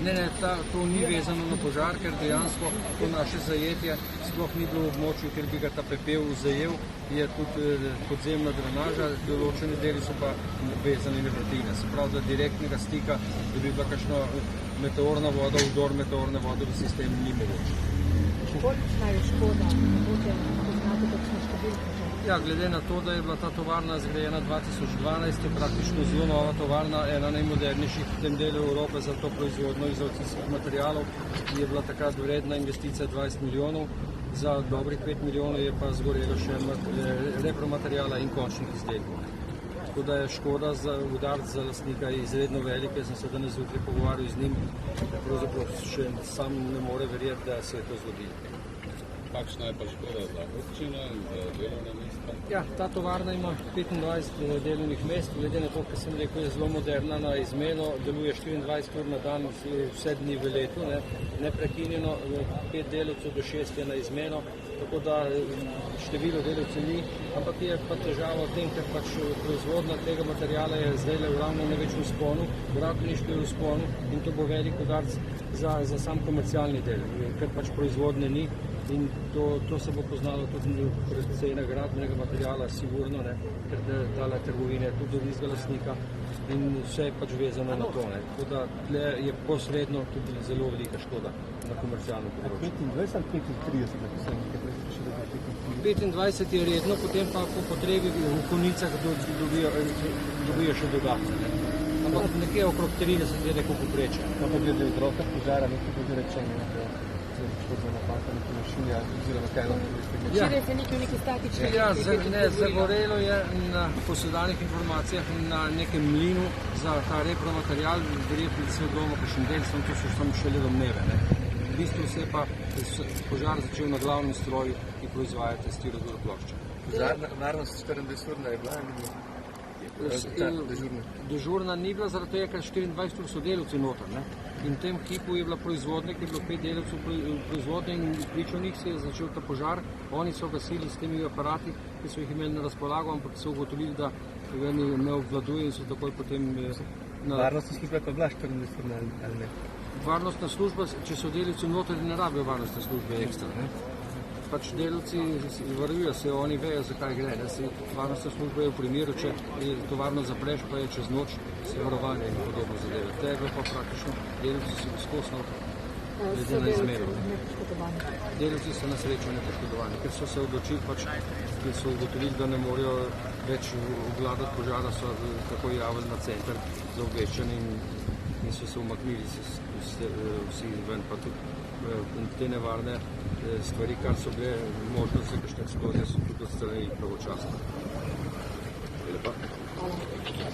Ne, to ni vezano na požar, ker dejansko to naše zajetje sploh ni bilo v območju, kjer bi ga ta pepel zajel, je tudi podzemna drenaža, določeni deli so pa vezani na vrtine. Se pravi, da direktnega stika, da bi bila kakšna meteorna voda, vdor meteorne vode v sistem ni mogoče. Kolikšna je škoda, mogoče poznate kakšno številko? Ja, glede na to, da je bila ta tovarna zgrajena 2012, je praktično zelo nova tovarna, ena najmodernejših v tem delu Evrope za to proizvodnjo izolacijskih materialov, je bila takrat vredna investicija 20 milijonov, za dobrih 5 milijonov je pa zgorelo še repromaterijala in končnih izdelkov. Tako da je škoda za udarec za lastnika izredno velik, jaz sem se danes zjutraj pogovarjal z njim, pravzaprav še sam ne more verjeti, da se je to zgodilo. Kakšna je pa škoda za občino in za delovna mesta? Ja, ta tovarna ima 25 delovnih mest, glede na to, kar sem rekel, je zelo moderna na izmeno, deluje 24 ur na dan, vse dni v letu, neprekinjeno, 5 delavcev do 6 je na izmeno, tako da število delavcev ni, ampak je pa težava v tem, ker pač proizvodnja tega materijala je zdaj ravno največ v vzponu, gradbeništvo je v vzponu in to bo velik udarec za sam komercialni del, ker pač proizvodnje ni. In to se bo poznalo tudi pri cenah gradbenega materijala, sigurno, ker tale trgovina je tudi od lastnika in vse je pač vezano na to. Tako da tle je posredno tudi zelo velika škoda na komercialnem področju. 25 ali 35, da se nekaj prej še dogaja? 25 je redno, potem pa po potrebi v konicah dobijo še dodatne. Ampak nekje okrog 30 je neko poprečje. Pa glede vzroka požara, nekaj tudi rečeno, škodna napaka, nekaj mašinja, oziroma kaj nam poveste? Včeraj se nekaj neki statični... Ja, zagorelo je po sedanjih informacijah na nekem mlinu za ta repromaterial, verjetno se je doma kakšen del, to so samo šele domneve. V bistvu se je pa požar začel na glavnem stroju, ki proizvaja te stirozor-plošče. Varnost 24-urna je bila? Dežurna ni bila, zaradi tega, ker 24 ur so delavci noter. In v tem hipu je bila proizvodnja, ki je bilo 5 delavcev proizvodnje in pričo njih se je začel ta požar. Oni so gasili s temi aparati, ki so jih imeli na razpolago, ampak so ugotovili, da ne obvladuje in so takoj potem... Varnostna služba je pa bila 24-urna ali ne? Varnostna služba, če so delavci noter, ne rabijo varnostne službe ekstra. Pač delavci varujo se, oni vejo, zakaj gre. Varnostna služba je v primeru, če tovarno zapreš, pa je čez noč varovanje in podobno zadeve. Tega pa praktično delavci so skosno glede na izmero. Delavci so na srečo nepoškodovani, ker so se odločili, ker so ugotovili, da ne morejo več obvladati požara, so tako javili na center za obveščanje in so se umaknili vsi ven, pa tudi te nevarne stvari, kar so bile možnosti za kakšne eksplozije, so tudi odstranili pravočasno.